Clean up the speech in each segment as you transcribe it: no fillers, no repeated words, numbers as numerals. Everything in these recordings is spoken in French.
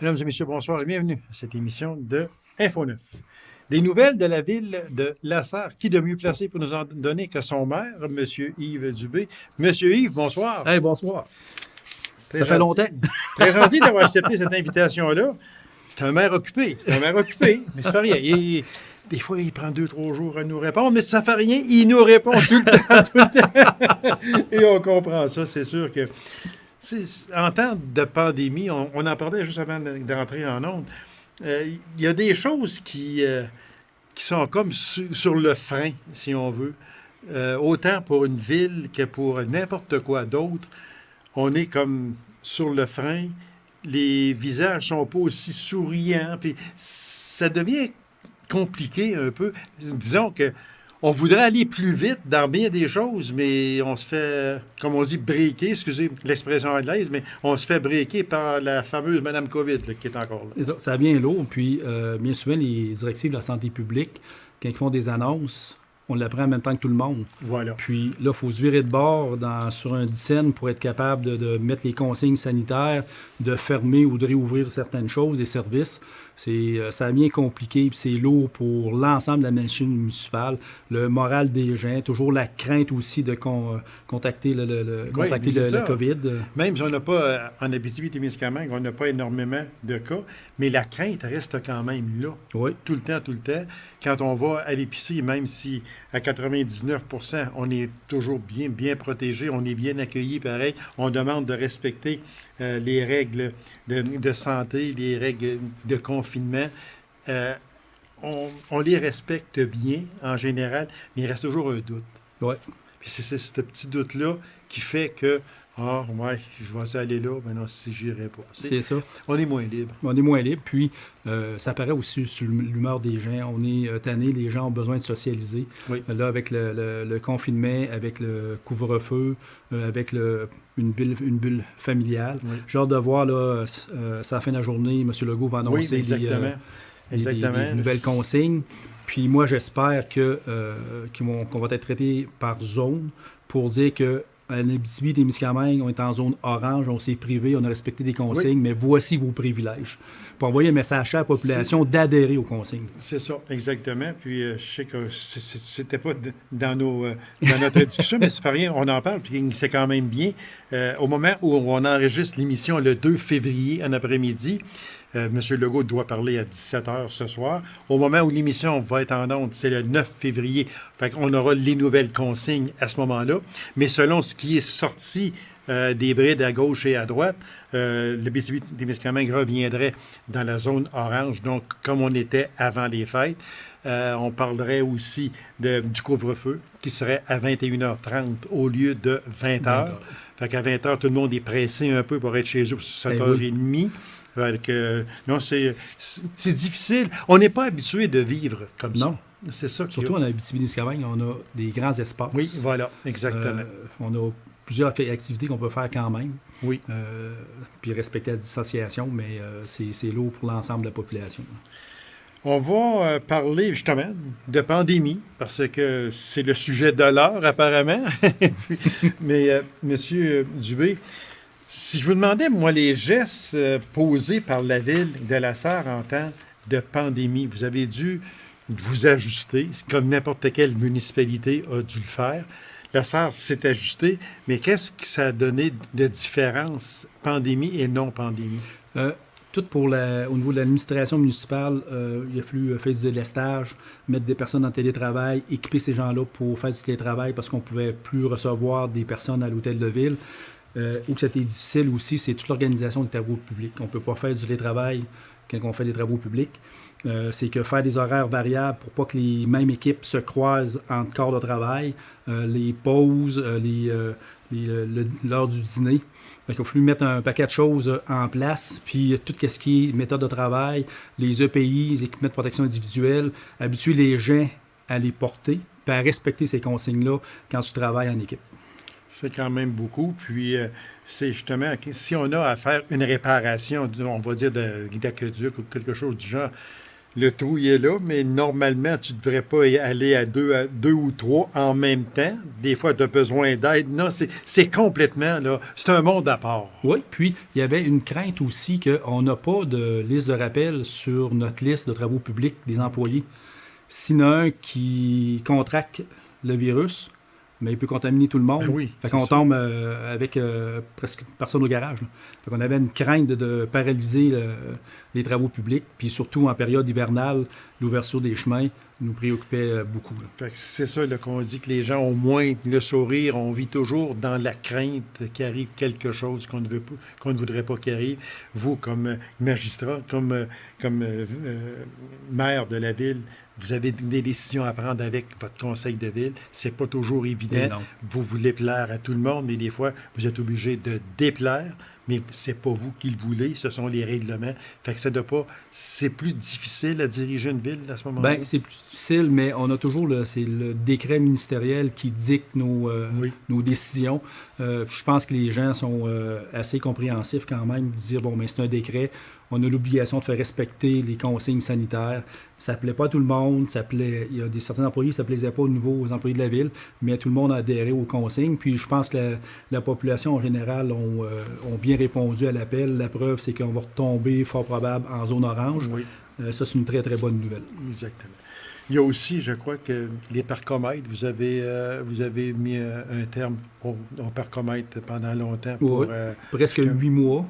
Mesdames et messieurs, bonsoir et bienvenue à cette émission de Info 9. Des nouvelles de la ville de Lassar. Qui de mieux placé pour nous en donner que son maire, M. Yves Dubé. Monsieur Yves, bonsoir. Hey, bonsoir. Très Ça fait gentil. longtemps. Très gentil d'avoir accepté cette invitation-là. C'est un maire occupé. C'est un maire occupé, mais ça fait rien. Des fois, il prend 2-3 jours à nous répondre, mais ça ne fait rien. Il nous répond tout le temps, tout le temps. Et on comprend ça. C'est sûr que en temps de pandémie, on en parlait juste avant d'entrer en ondes, il y a des choses qui sont comme sur le frein, si on veut. Autant pour une ville que pour n'importe quoi d'autre. On est comme sur le frein. Les visages sont pas aussi souriants. Puis ça devient compliqué un peu. Disons que on voudrait aller plus vite dans bien des choses, mais on se fait, comme on dit, breaker, excusez l'expression anglaise, mais on se fait breaker par la fameuse Madame COVID là, qui est encore là. Ça vient lourd. Puis, bien souvent, les directives de la santé publique, quand ils font des annonces, on l'apprend en même temps que tout le monde. Voilà. Puis là, il faut se virer de bord sur un dixaine pour être capable de mettre les consignes sanitaires, de fermer ou de réouvrir certaines choses, des services. Ça devient compliqué, puis c'est lourd pour l'ensemble de la machine municipale. Le moral des gens, toujours la crainte aussi de contacter le COVID. Même si on n'a pas, en Abitibi-Témiscamingue, on n'a pas énormément de cas, mais la crainte reste quand même là. Oui. Tout le temps. Quand on va à l'épicerie, même si à 99 on est toujours bien protégé, on est bien accueilli pareil, on demande de respecter les règles de santé, les règles de confinement. On les respecte bien en général, mais il reste toujours un doute. Oui. Puis c'est ce petit doute-là qui fait que, je vais aller là, mais non, si j'irai pas. C'est ça. On est moins libre. On est moins libre, puis ça paraît aussi sur l'humeur des gens. On est tanné, les gens ont besoin de socialiser. Oui. Là, avec le confinement, avec le couvre-feu, avec une bulle familiale. Oui. J'ai hâte de voir, là, c'est la fin de la journée, M. Legault va annoncer des nouvelles consignes. Puis moi, j'espère qu'on va être traité par zone pour dire que en Abitibi-Témiscamingue, on est en zone orange, on s'est privé, on a respecté des consignes, mais voici vos privilèges. Pour envoyer un message à la population d'adhérer aux consignes. C'est ça, exactement. Puis je sais que c'était pas dans notre discussion, mais ça fait rien, on en parle, puis c'est quand même bien. Au moment où on enregistre l'émission le 2 février en après-midi, M. Legault doit parler à 17h ce soir. Au moment où l'émission va être en ondes, c'est le 9 février. Fait qu'on aura les nouvelles consignes à ce moment-là. Mais selon ce qui est sorti des brides à gauche et à droite, l'Abitibi-Témiscamingue reviendrait dans la zone orange, donc comme on était avant les fêtes. On parlerait aussi du couvre-feu qui serait à 21h30 au lieu de 20h. Fait qu'à 20h, tout le monde est pressé un peu pour être chez eux pour 7h30. Non, c'est difficile. On n'est pas habitué de vivre comme ça. Non. C'est ça. Surtout en Abitibi-Témiscamingue, on a des grands espaces. Oui, voilà, exactement. On a plusieurs activités qu'on peut faire quand même. Oui. Puis respecter la distanciation, mais c'est lourd pour l'ensemble de la population. On va parler justement de pandémie, parce que c'est le sujet de l'heure apparemment. Mais M. Dubé, si je vous demandais, moi, les gestes posés par la ville de Lassar en temps de pandémie, vous avez dû vous ajuster, comme n'importe quelle municipalité a dû le faire. Lassar s'est ajusté, mais qu'est-ce que ça a donné de différence, pandémie et non-pandémie? Tout au niveau de l'administration municipale, il a fallu faire du délestage, mettre des personnes en télétravail, équiper ces gens-là pour faire du télétravail parce qu'on ne pouvait plus recevoir des personnes à l'hôtel de ville. Où c'était difficile aussi, c'est toute l'organisation des travaux publics. On ne peut pas faire du télétravail quand on fait des travaux publics. C'est que faire des horaires variables pour pas que les mêmes équipes se croisent entre corps de travail, les pauses, l'heure du dîner. Il a fallu mettre un paquet de choses en place, puis tout ce qui est méthode de travail, les EPI, les équipements de protection individuelle, habituer les gens à les porter, puis à respecter ces consignes-là quand tu travailles en équipe. C'est quand même beaucoup. Puis, c'est justement, si on a à faire une réparation, on va dire d'aqueduc ou quelque chose du genre, Le trou, il est là, mais normalement, tu ne devrais pas y aller à deux ou trois en même temps. Des fois, tu as besoin d'aide. Non, c'est complètement, là, c'est un monde à part. Oui, puis il y avait une crainte aussi qu'on n'a pas de liste de rappel sur notre liste de travaux publics des employés. S'il y en a un qui contracte le virus, mais il peut contaminer tout le monde. Ben oui, fait qu'on tombe avec presque personne au garage. Là. Fait qu'on avait une crainte de paralyser les travaux publics, puis surtout en période hivernale, l'ouverture des chemins nous préoccupait beaucoup. Là. Fait que c'est ça là, qu'on dit que les gens ont moins le sourire. On vit toujours dans la crainte qu'il arrive quelque chose qu'on ne voudrait pas qu'il arrive. Vous, comme magistrat, comme maire de la ville, vous avez des décisions à prendre avec votre conseil de ville. C'est pas toujours évident. Vous voulez plaire à tout le monde, mais des fois, vous êtes obligé de déplaire. Mais c'est pas vous qui le voulez, ce sont les règlements. Fait que ça doit pas. C'est plus difficile à diriger une ville à ce moment-là. Bien, c'est plus difficile, mais on a toujours c'est le décret ministériel qui dicte nos décisions. Je pense que les gens sont assez compréhensifs quand même de dire bon, mais c'est un décret. On a l'obligation de faire respecter les consignes sanitaires. Ça ne plaît pas à tout le monde. Il y a certains employés, ça ne plaisait pas aux employés de la ville, mais tout le monde a adhéré aux consignes. Puis je pense que la population en général ont bien répondu à l'appel. La preuve, c'est qu'on va retomber fort probable en zone orange. Oui. Ça, c'est une très, très bonne nouvelle. Exactement. Il y a aussi, je crois, que les parcomètres, vous avez mis un terme au parcomètre pendant longtemps. Pour, presque 8 mois.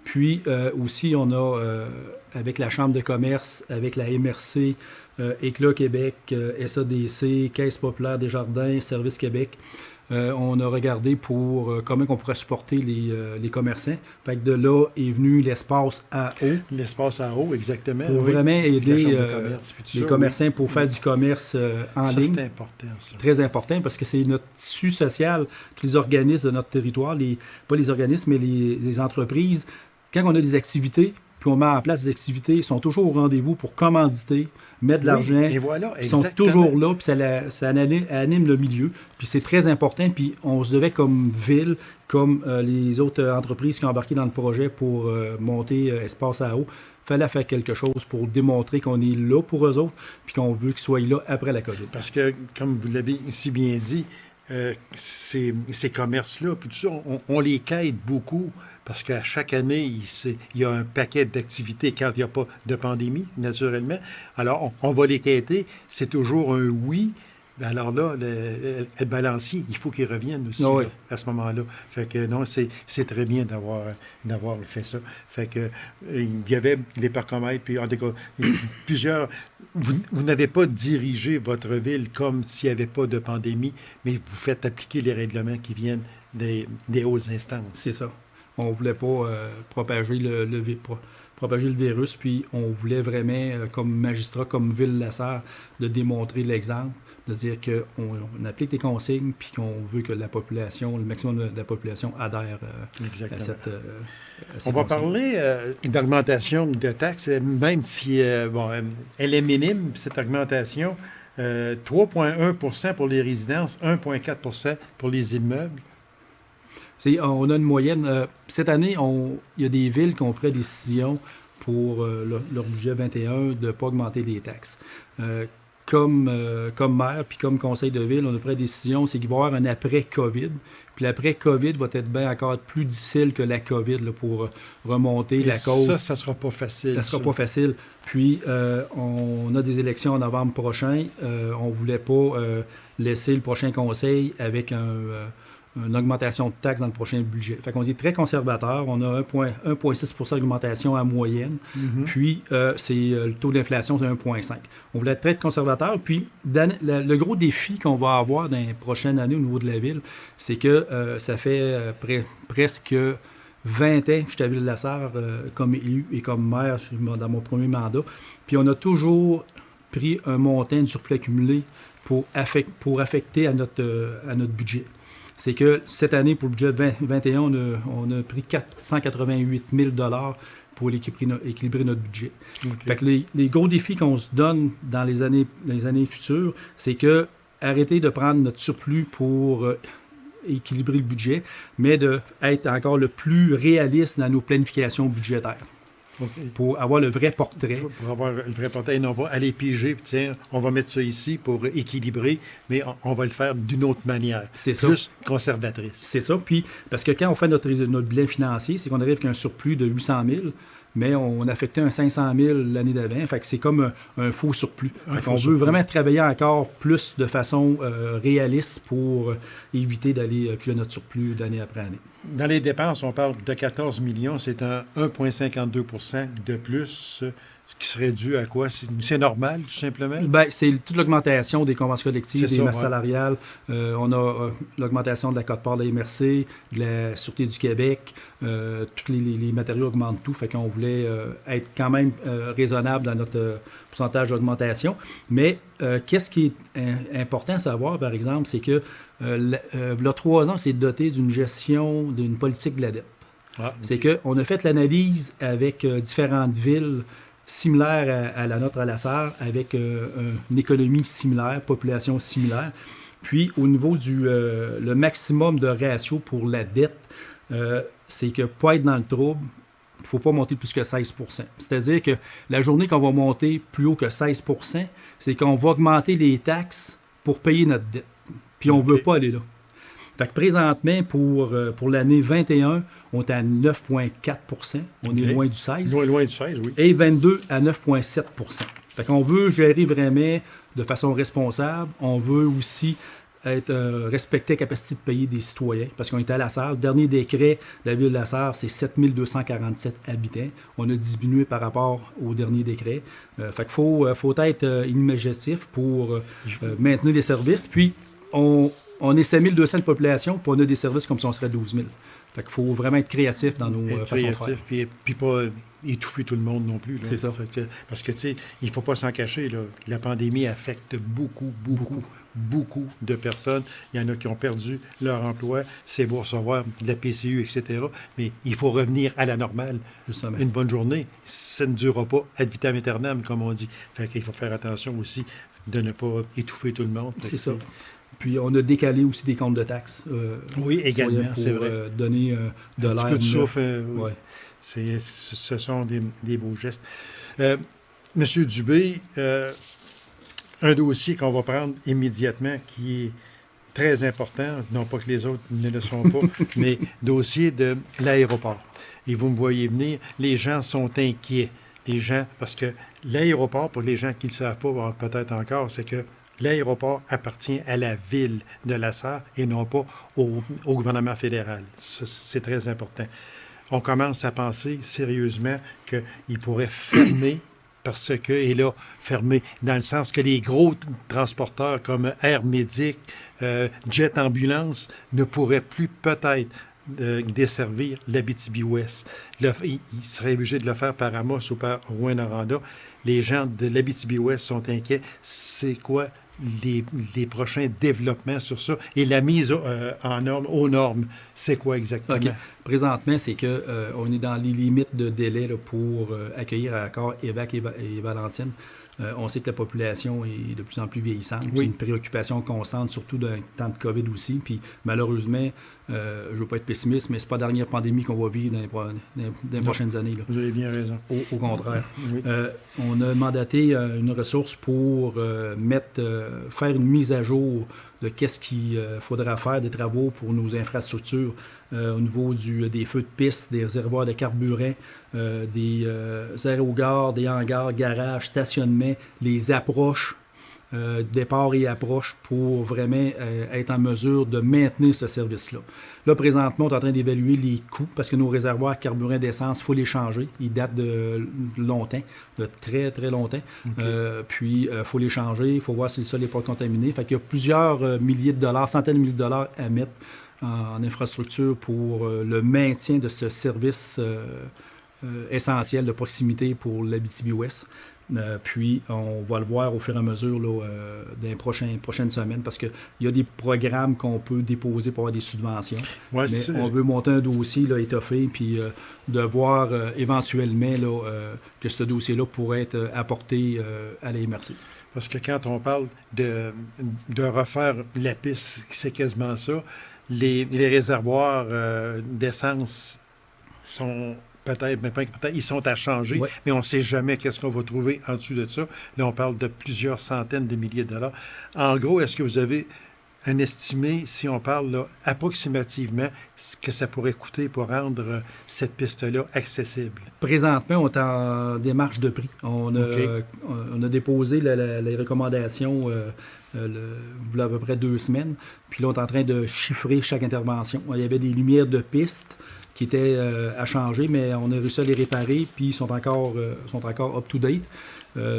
Puis aussi, on a, avec la Chambre de commerce, avec la MRC, Éclat Québec, SADC, Caisse populaire des Jardins, Service Québec, on a regardé pour comment on pourrait supporter les commerçants. Fait que de là est venu l'espace AO. L'espace AO, exactement. Pour vraiment aider les commerçants pour faire du commerce en ligne. C'est important, ça. Très important parce que c'est notre tissu social, tous les organismes de notre territoire, pas les organismes, mais les entreprises. Quand on a des activités, puis on met en place des activités, ils sont toujours au rendez-vous pour commanditer, mettre de l'argent. Et voilà, ils sont toujours là, puis ça anime le milieu. Puis c'est très important, puis on se devait comme ville, comme les autres entreprises qui ont embarqué dans le projet pour monter Espace AO, il fallait faire quelque chose pour démontrer qu'on est là pour eux autres, puis qu'on veut qu'ils soient là après la COVID. Parce que, comme vous l'avez si bien dit, ces commerces-là, puis tout ça, on les quête beaucoup parce qu'à chaque année, il y a un paquet d'activités quand il n'y a pas de pandémie, naturellement. Alors, on va les quêter. C'est toujours un oui. Alors là, le balancier, il faut qu'il revienne aussi là, à ce moment-là. Fait que non, c'est très bien d'avoir fait ça. Fait que il y avait les parcomètres, puis en tout cas, plusieurs. Vous n'avez pas dirigé votre ville comme s'il n'y avait pas de pandémie, mais vous faites appliquer les règlements qui viennent des hautes instances. C'est ça. On ne voulait pas propager le virus, puis on voulait vraiment, comme magistrat, comme Ville-la-Sarre, de démontrer l'exemple, de dire qu'on applique les consignes, puis qu'on veut que la population, le maximum de la population adhère à cette on va parler d'augmentation de taxes, même si elle est minime, cette augmentation. 3,1 % pour les résidences, 1,4 % pour les immeubles. On a une moyenne. Cette année, il y a des villes qui ont pris la décision pour leur budget 21 de ne pas augmenter les taxes. Comme maire puis comme conseil de ville, on a pris la décision, c'est qu'il va y avoir un après-COVID. Puis l'après-COVID va être bien encore plus difficile que la COVID là, pour remonter la cause. Ça ne sera pas facile. Ça ne sera pas facile. Puis, on a des élections en novembre prochain. On ne voulait pas laisser le prochain conseil avec une augmentation de taxes dans le prochain budget. Fait qu'on est très conservateur. On a 1,6 % d'augmentation en moyenne. Mm-hmm. Puis, le taux d'inflation, c'est 1,5 %. On voulait être très conservateur. Puis, le gros défi qu'on va avoir dans les prochaines années au niveau de la ville, c'est que ça fait presque 20 ans que je suis à Ville-la-Sarre comme élu et comme maire dans mon premier mandat. Puis, on a toujours pris un montant de surplus accumulé pour affecter à notre budget. C'est que cette année, pour le budget 2021, on a pris 488 000 $ pour équilibrer notre budget. Okay. Fait que les gros défis qu'on se donne dans les années futures, c'est que arrêter de prendre notre surplus pour équilibrer le budget, mais d'être encore le plus réaliste dans nos planifications budgétaires. pour avoir le vrai portrait. Pour avoir le vrai portrait, et non pas aller piger, puis tiens, on va mettre ça ici pour équilibrer, mais on va le faire d'une autre manière, C'est ça. plus conservatrice. C'est ça. Puis, parce que quand on fait notre bilan financier, c'est qu'on arrive avec un surplus de 800 000, mais on affectait un 500 000 l'année d'avant. Fait que c'est comme un faux surplus. On veut vraiment travailler encore plus de façon réaliste pour éviter d'aller piger notre surplus d'année après année. Dans les dépenses, on parle de 14 millions, c'est un 1,52 % de plus, ce qui serait dû à quoi? C'est normal, tout simplement? Bien, c'est toute l'augmentation des conventions collectives, C'est des ça, masses ouais. salariales. On a l'augmentation de la quote-part de la MRC, de la Sûreté du Québec. Tous les matériaux augmentent tout. Fait qu'on voulait être quand même raisonnable dans notre pourcentage d'augmentation. Mais qu'est-ce qui est important à savoir, par exemple, c'est que il y a 3 ans, c'est doté d'une gestion, d'une politique de la dette. Ah, C'est qu'on a fait l'analyse avec différentes villes similaires à la nôtre à la Sarre, avec une économie similaire, population similaire. Puis, au niveau du le maximum de ratio pour la dette, c'est que pour être dans le trouble, il ne faut pas monter plus que 16 %. C'est-à-dire que la journée qu'on va monter plus haut que 16 %, c'est qu'on va augmenter les taxes pour payer notre dette. Puis, on ne veut pas aller là. Fait que présentement, pour l'année 21, on est à 9,4 %. On est loin du 16. Loin du 16, oui. Et 22 à 9,7 %. Fait qu'on veut gérer vraiment de façon responsable. On veut aussi respecter la capacité de payer des citoyens, parce qu'on est à la Sarre. Le dernier décret de la ville de la Sarre, c'est 7 247 habitants. On a diminué par rapport au dernier décret. Fait qu'il faut être imaginatif pour maintenir les services. Puis, on est 7 200 de population, puis on a des services comme si on serait 12 000. Fait qu'il faut vraiment être créatif dans nos façons de faire. Puis pas étouffer tout le monde non plus. Là. C'est ça. Parce que, tu sais, il ne faut pas s'en cacher. Là. La pandémie affecte beaucoup de personnes. Il y en a qui ont perdu leur emploi. C'est beau recevoir de la PCU, etc. Mais il faut revenir à la normale. Justement. Une bonne journée, ça ne durera pas ad vitam aeternam, comme on dit. Fait qu'il faut faire attention aussi de ne pas étouffer tout le monde. C'est ça. Puis, on a décalé aussi des comptes de taxes. Oui, également, c'est vrai. Pour donner de l'air. Un petit peu de souffle. Oui. Ce sont des beaux gestes. Monsieur Dubé, un dossier qu'on va prendre immédiatement qui est très important, non pas que les autres ne le sont pas, mais dossier de l'aéroport. Et vous me voyez venir, les gens sont inquiets. Les gens, parce que l'aéroport, pour les gens qui ne le savent pas peut-être encore, c'est que l'aéroport appartient à la ville de la Sarre et non pas au gouvernement fédéral. Ça, c'est très important. On commence à penser sérieusement qu'il pourrait fermer parce que, et là, fermer dans le sens que les gros transporteurs comme Air Médic, Jet Ambulance ne pourraient plus peut-être desservir l'Abitibi-Ouest. Il serait obligé de le faire par Amos ou par Rouyn-Noranda. Les gens de l'Abitibi-Ouest sont inquiets. C'est quoi les prochains développements sur ça? Et la mise en norme, aux normes, c'est quoi exactement? Okay. Présentement, c'est qu'on est dans les limites de délai là, pour accueillir à accord EVAC et Valentine. On sait que la population est de plus en plus vieillissante. Oui. C'est une préoccupation constante, surtout dans le temps de COVID aussi. Puis malheureusement, je ne veux pas être pessimiste, mais ce n'est pas la dernière pandémie qu'on va vivre dans les prochaines années. Là. Vous avez bien raison. Au contraire. Oui. On a mandaté une ressource pour faire une mise à jour de qu'est-ce qu'il faudra faire des travaux pour nos infrastructures au niveau des feux de piste, des réservoirs de carburant, des aérogares, des hangars, garages, stationnements, les approches, départ et approche pour vraiment être en mesure de maintenir ce service-là. Là, présentement, on est en train d'évaluer les coûts parce que nos réservoirs carburant d'essence, il faut les changer. Ils datent de longtemps, de très, très longtemps. Okay. Puis, il faut les changer. Il faut voir si le sol n'est pas contaminé. Fait qu'il y a plusieurs milliers de dollars, centaines de milliers de dollars à mettre en infrastructure pour le maintien de ce service essentiel de proximité pour l'Abitibi-Ouest. Puis, on va le voir au fur et à mesure là, dans les prochaines semaines parce qu'il y a des programmes qu'on peut déposer pour avoir des subventions. Ouais, mais on veut monter un dossier là, étoffé puis de voir éventuellement là, que ce dossier-là pourrait être apporté à la MRC. Parce que quand on parle de refaire la piste, c'est quasiment ça. Les réservoirs d'essence sont peut-être, mais peut-être, ils sont à changer, Ouais. mais on ne sait jamais qu'est-ce qu'on va trouver en dessous de ça. Là, on parle de plusieurs centaines de milliers de dollars. En gros, est-ce que vous avez un estimé, si on parle là, approximativement, ce que ça pourrait coûter pour rendre cette piste-là accessible? Présentement, on est en démarche de prix. On a déposé les recommandations il y a à peu près 2 semaines. Puis là, on est en train de chiffrer chaque intervention. Il y avait des lumières de piste qui étaient à changer, mais on a réussi à les réparer, puis ils sont encore up-to-date.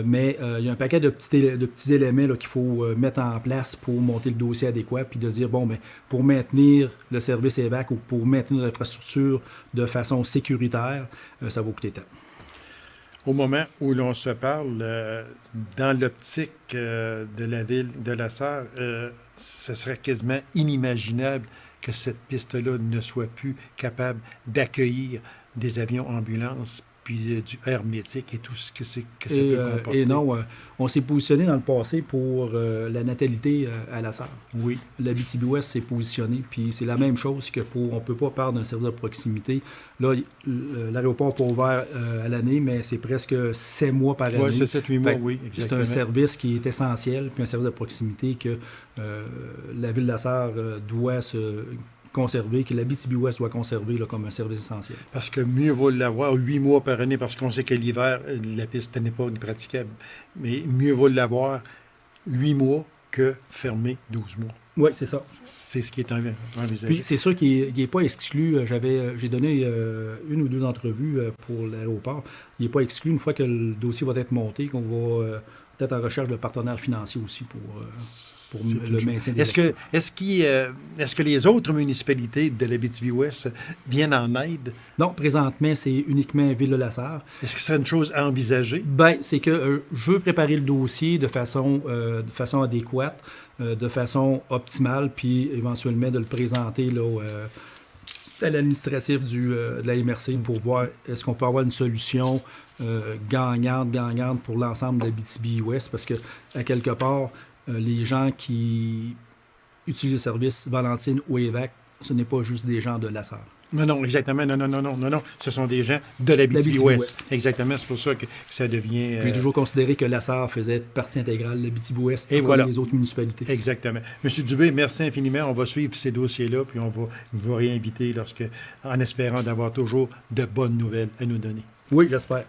Mais il y a un paquet de petits éléments là, qu'il faut mettre en place pour monter le dossier adéquat, puis de dire, bon, ben, pour maintenir le service évac ou pour maintenir l'infrastructure de façon sécuritaire, ça va coûter tant. Au moment où l'on se parle, dans l'optique de la ville de La Sarre, ce serait quasiment inimaginable que cette piste-là ne soit plus capable d'accueillir des avions ambulances, puis du hermétique et tout ce que ça peut comporter. Et non, on s'est positionné dans le passé pour la natalité à La Sarre. Oui. L'Abitibi-Ouest s'est positionné, puis c'est la même chose que on ne peut pas parler d'un service de proximité. Là, l'aéroport n'est pas ouvert à l'année, mais c'est presque 7 mois par année. Oui, c'est 7-8 mois, oui, exactement. C'est un service qui est essentiel, puis un service de proximité que la ville de La Sarre doit se conserver, que l'Abitibi-Ouest doit conserver là, comme un service essentiel. Parce que mieux vaut l'avoir 8 mois par année, parce qu'on sait que l'hiver, la piste n'est pas praticable. Mais mieux vaut l'avoir 8 mois que fermer 12 mois. Oui, c'est ça. C'est ce qui est envisagé. Puis c'est sûr qu'il n'est pas exclu. J'ai donné 1 ou 2 entrevues pour l'aéroport. Il n'est pas exclu, une fois que le dossier va être monté, qu'on va peut-être en recherche de partenaires financiers aussi pour le maintien des actifs. Est-ce que les autres municipalités de l'Abitibi-Ouest viennent en aide? Non, présentement, c'est uniquement Ville de La Sarre. Est-ce que c'est une chose à envisager? Bien, c'est que je veux préparer le dossier de façon adéquate, de façon optimale, puis éventuellement de le présenter là, à l'administratif de la MRC pour voir est-ce qu'on peut avoir une solution gagnante pour l'ensemble de l'Abitibi-Ouest, parce que, à quelque part, les gens qui utilisent le service Valentine ou EVAC, ce n'est pas juste des gens de La Sarre. Non, exactement. Non. Ce sont des gens de l'Abitibi-Ouest. Exactement, c'est pour ça que ça devient... J'ai toujours considéré que La Sarre faisait partie intégrale de l'Abitibi-Ouest et comme voilà. les autres municipalités. Exactement. Monsieur Dubé, merci infiniment. On va suivre ces dossiers-là, puis on va vous réinviter en espérant d'avoir toujours de bonnes nouvelles à nous donner. Oui, j'espère.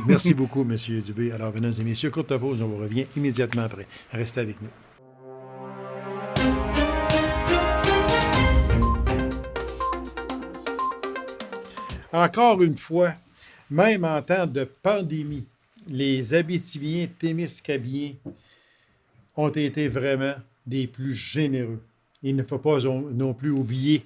Merci beaucoup, Monsieur Dubé. Alors, mesdames et messieurs, courte pause, on vous revient immédiatement après. Restez avec nous. Encore une fois, même en temps de pandémie, les Abitibiens témiscabiens ont été vraiment des plus généreux. Il ne faut pas non plus oublier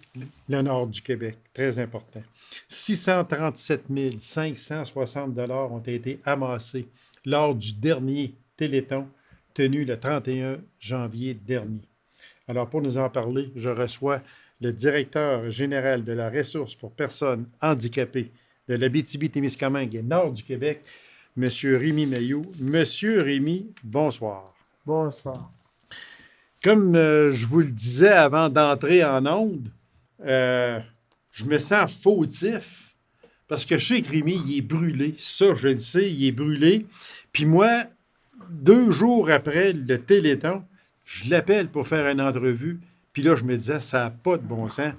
le nord du Québec, très important. 637 560 $ ont été amassés lors du dernier Téléthon tenu le 31 janvier dernier. Alors, pour nous en parler, je reçois le directeur général de la ressource pour personnes handicapées de l'Abitibi-Témiscamingue et nord du Québec, M. Rémi Mailloux. Monsieur Rémi, bonsoir. Bonsoir. Comme je vous le disais avant d'entrer en onde, je me sens fautif parce que je sais que Rémi, il est brûlé. Ça, je le sais, il est brûlé. Puis moi, 2 jours après le Téléthon, je l'appelle pour faire une entrevue. Puis là, je me disais, ça n'a pas de bon sens.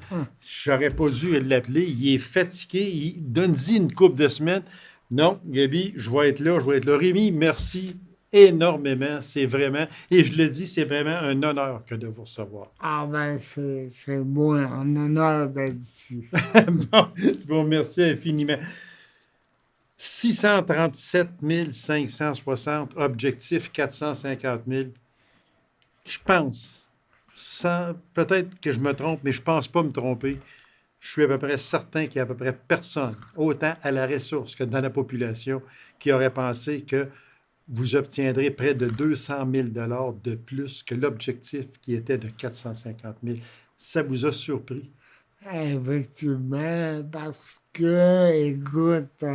J'aurais pas dû l'appeler. Il est fatigué. Donne-y une couple de semaines. Non, Gabi, je vais être là. Rémi, merci énormément. C'est vraiment, et je le dis, c'est vraiment un honneur que de vous recevoir. Ah ben, c'est beau, un honneur d'être ici. Bon, merci infiniment. 637 560, objectif 450 000. Je pense, peut-être que je me trompe, mais je ne pense pas me tromper. Je suis à peu près certain qu'il y a à peu près personne, autant à la ressource que dans la population, qui aurait pensé que vous obtiendrez près de 200 000 $ de plus que l'objectif qui était de 450 000. Ça vous a surpris? Effectivement, parce que, écoute,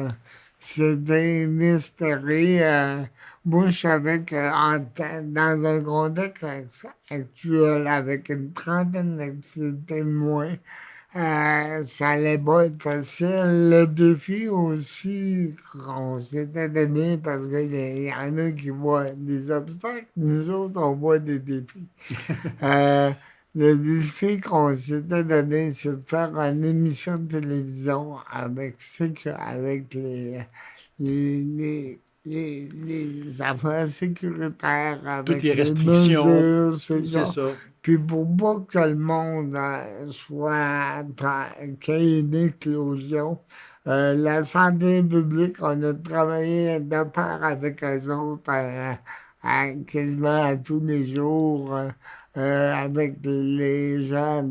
c'était inespéré. Moi, je savais que dans un contexte actuel, avec une trentaine d'activités de moins, Ça allait pas être facile. Le défi aussi qu'on s'était donné, parce qu'il y en a qui voient des obstacles, nous autres, on voit des défis. Euh, le défi qu'on s'était donné, c'est de faire une émission de télévision avec les, les, les affaires sécuritaires, Toutes avec les les restrictions, mesures, c'est c'est ça. ça. Puis pour pas que le monde qu'il y ait une éclosion, la santé publique, on a travaillé de pair avec eux autres quasiment à tous les jours, avec les gens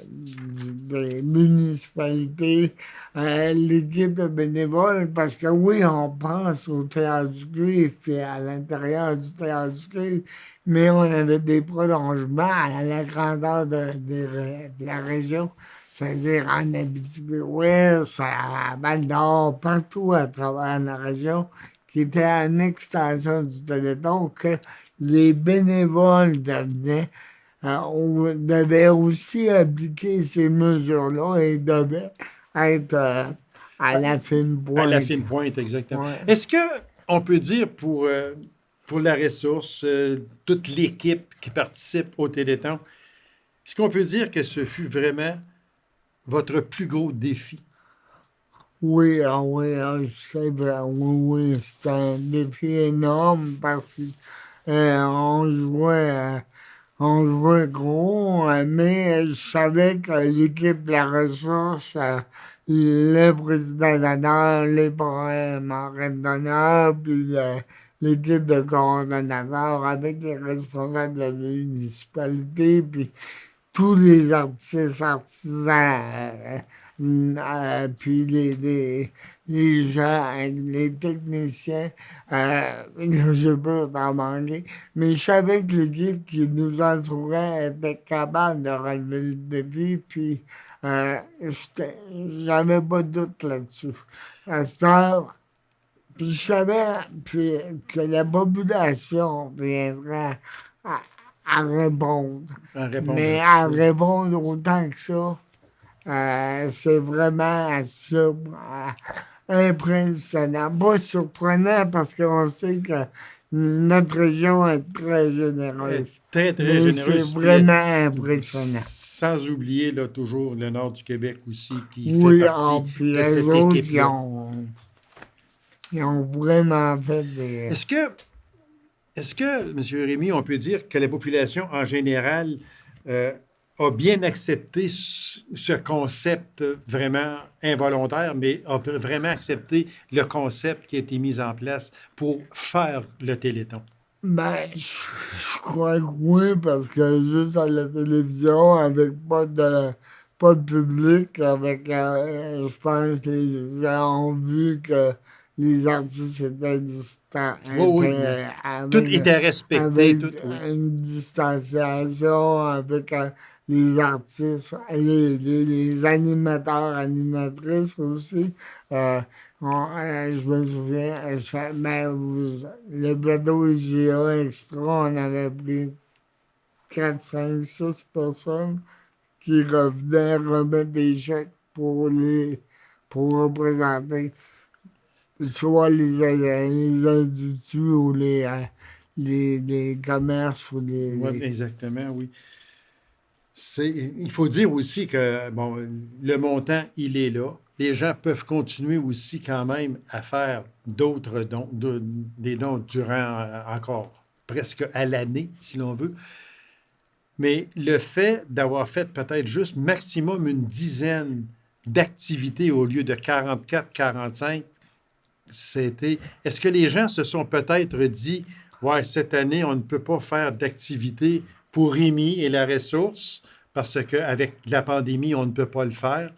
des municipalités, l'équipe de bénévoles, parce que oui, on pense au théâtre du Cuivre, puis à l'intérieur du théâtre du Cuivre, mais on avait des prolongements à la grandeur de la région, c'est-à-dire en Abitibi-Ouest, à Val-d'Or, partout à travers la région, qui était en extension du Téléthon, que les bénévoles devenaient. On devait aussi appliquer ces mesures-là et devait être à la fine À la pointe. fine pointe, exactement. Ouais. Est-ce que on peut dire pour la ressource, toute l'équipe qui participe au Téléthon, est-ce qu'on peut dire que ce fut vraiment votre plus gros défi? Oui, oui, c'est vrai, oui, oui, c'est un défi énorme parce que on jouait gros, mais je savais que l'équipe de la ressource, le président d'honneur, les marins d'honneur, puis l'équipe de coordonnateurs avec les responsables de la municipalité, puis tous les artistes, artisans, puis les gens, les techniciens, je peux t'en manquer, mais je savais que l'équipe qui nous entourait était capable de relever le défi, puis j'avais pas de doute là-dessus. À cette heure, puis je savais que la population viendrait à, à répondre. En répondre à Mais tout à ça. répondre autant que ça, c'est vraiment impressionnant. Pas surprenant parce qu'on sait que notre région est très généreuse. Très, très Mais c'est généreuse. Puis, vraiment impressionnant. sans oublier là, toujours le nord du Québec aussi, qui fait Oui, partie puis de les cette autres, équipe-là. ils ont vraiment fait des. Est-ce que, M. Rémy, on peut dire que la population en général euh, a bien accepté ce concept vraiment involontaire, mais a vraiment accepté le concept qui a été mis en place pour faire le Téléthon? Ben, je crois que oui, parce que juste à la télévision, avec pas de public, je pense que les gens ont vu que les artistes étaient distants, Oui, oui, oui. Tout était respecté, avec tout, oui. une distanciation avec les artistes, les animateurs, animatrices aussi. Euh, je me souviens, le plateau IGA Extra, on avait pris 4 5 6 personnes qui revenaient remettre des chèques pour représenter soit les individus ou les commerces ou Oui, exactement, oui. Il faut dire aussi que bon, le montant, il est là. Les gens peuvent continuer aussi quand même à faire d'autres dons, des dons durant encore presque à l'année, si l'on veut. Mais le fait d'avoir fait peut-être juste maximum une dizaine d'activités au lieu de 44, 45, c'était. Est-ce que les gens se sont peut-être dit, ouais, cette année, on ne peut pas faire d'activité pour Rémi et la ressource parce qu'avec la pandémie, on ne peut pas le faire.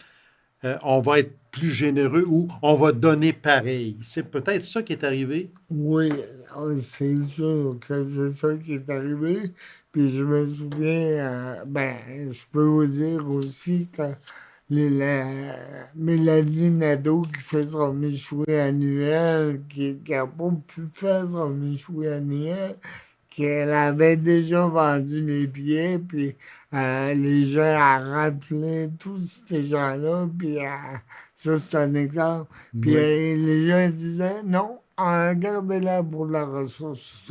On va être plus généreux ou on va donner pareil. C'est peut-être ça qui est arrivé. Oui, c'est sûr que c'est ça qui est arrivé. Puis je me souviens, je peux vous dire aussi que Mélanie Nadeau qui fait son méchoui annuel, qui n'a pas pu faire son méchoui annuel, qu'elle avait déjà vendu les billets, puis les gens ont rappelé tous ces gens-là, puis ça, c'est un exemple. Puis Oui. les gens disaient, non, gardez-la pour la ressource.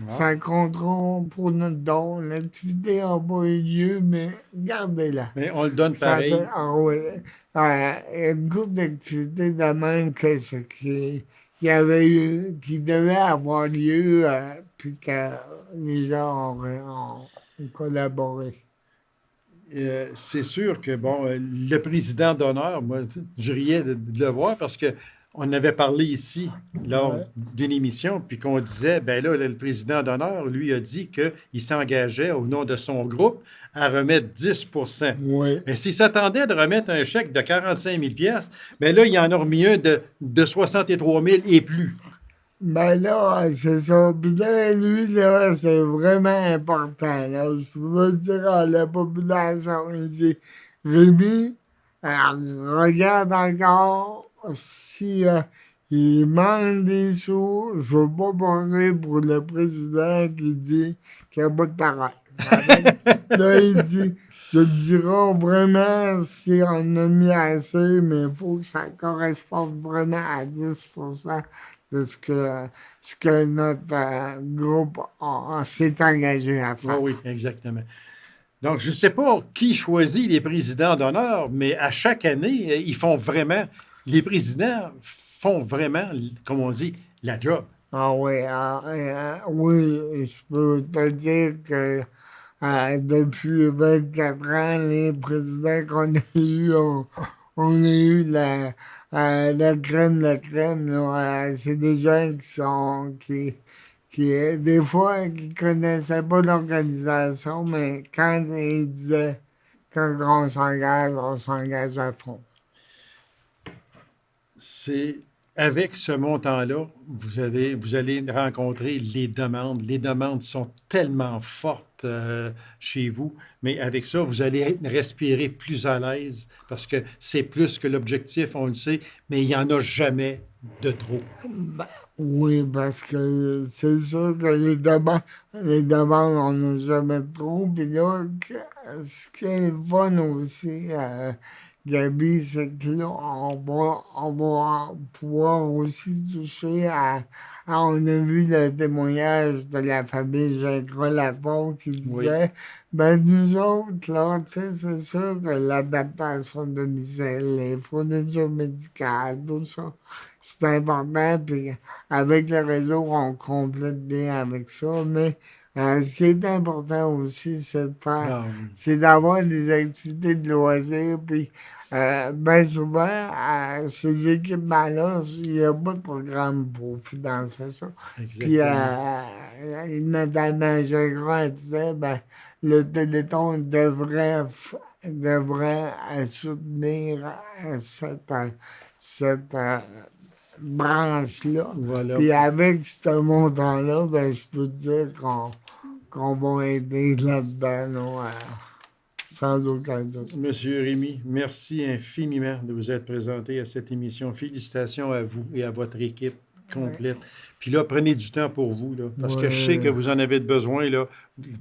Ça comptera pour notre don. L'activité n'a pas eu lieu, mais gardez-la. Mais on le donne Ça pareil. fait, oui, une couple d'activités de même que ce qui avait eu, qui devait avoir lieu, puis que les gens ont collaboré. C'est sûr que, bon, le président d'honneur, moi, je riais de le voir parce que on avait parlé ici lors Ouais. d'une émission, puis qu'on disait, ben là, le président d'honneur, lui, a dit qu'il s'engageait au nom de son groupe à remettre 10 Oui. Mais s'il s'attendait de remettre un chèque de 45 000 ben là, il en a remis un de 63 000 et plus. Ben là, c'est ça. Puis là, lui, là, c'est vraiment important. Là. Je veux dire à la population, il dit, Rémi, regarde encore si il manque des sous, je veux pas parler pour le président qui dit qu'il n'y a pas de parole. Là, il dit, je te dirai vraiment si on a mis assez, mais il faut que ça corresponde vraiment à 10% de ce que notre groupe s'est engagé à Oui, faire. oui, exactement. Donc, je ne sais pas qui choisit les présidents d'honneur, mais à chaque année, les présidents font vraiment, comme on dit, la job. Ah oui, oui, je peux te dire que depuis 24 ans, les présidents qu'on a eus, on a eu la crème de la crème. Là. C'est des gens qui, des fois, qui connaissaient pas l'organisation, mais quand ils disaient quand on s'engage à fond. C'est avec ce montant-là, vous allez rencontrer les demandes. Les demandes sont tellement fortes chez vous, mais avec ça, vous allez respirer plus à l'aise parce que c'est plus que l'objectif, on le sait, mais il n'y en a jamais de trop. Ben, oui, parce que c'est sûr que les demandes, on n'a jamais trop. Puis là, ce qui est le fun aussi, Gabi, c'est que là, on va pouvoir aussi toucher on a vu le témoignage de la famille Gingras-Lafont qui Oui, disait, ben nous autres, là, tu sais, c'est sûr que l'adaptation domicile, les fournitures médicales, tout ça, c'est important, puis avec le réseau, on complète bien avec ça, mais ce qui est important aussi, ah oui. c'est d'avoir des activités de loisirs, puis bien souvent, ces équipements-là, il n'y a pas de programme pour financer ça. Puis, Exactement. Mme Gingras disait, ben, le Téléthon devrait soutenir cette branche-là. Voilà. Puis avec ce montant-là, ben, je peux te dire qu'on va aider là-dedans, là, sans aucun doute. Monsieur Rémy, merci infiniment de vous être présenté à cette émission. Félicitations à vous et à votre équipe complète. Puis là, prenez du temps pour vous, là, parce que je sais que Ouais. vous en avez besoin. Là.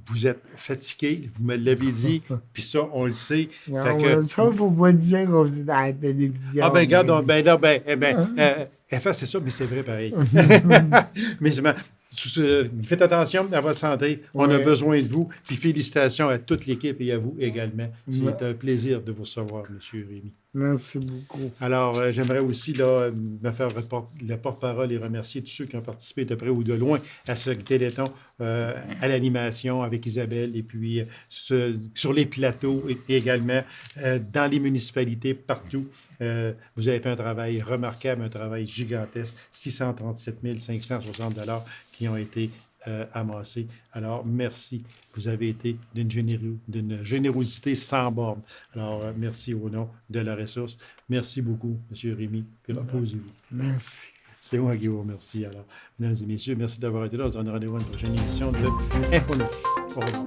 Vous êtes fatigué, vous me l'avez dit, puis ça, on le sait. Non, Fait que, ça, il ne faut pas dire qu'on est à la télévision. ah ben, regarde, mais- ben, là, FA, c'est ça, mais c'est vrai pareil. Mais faites attention à votre santé. On a Ouais. besoin de vous. Puis félicitations à toute l'équipe et à vous également. Ouais. C'est un plaisir de vous recevoir, M. Rémy. Merci beaucoup. Alors, j'aimerais aussi là, me faire le porte-parole et remercier tous ceux qui ont participé de près ou de loin à ce téléthon, à l'animation avec Isabelle et puis sur les plateaux et également dans les municipalités partout. Vous avez fait un travail remarquable, un travail gigantesque, 637 560 $ qui ont été amassés. Alors, merci. Vous avez été d'une générosité sans borne. Alors, merci au nom de la ressource. Merci beaucoup, M. Rémy. Puis reposez-vous. Merci. C'est moi qui vous remercie. Alors, mesdames et messieurs, merci d'avoir été là. On se donne rendez-vous à une prochaine émission de Info News. Au revoir.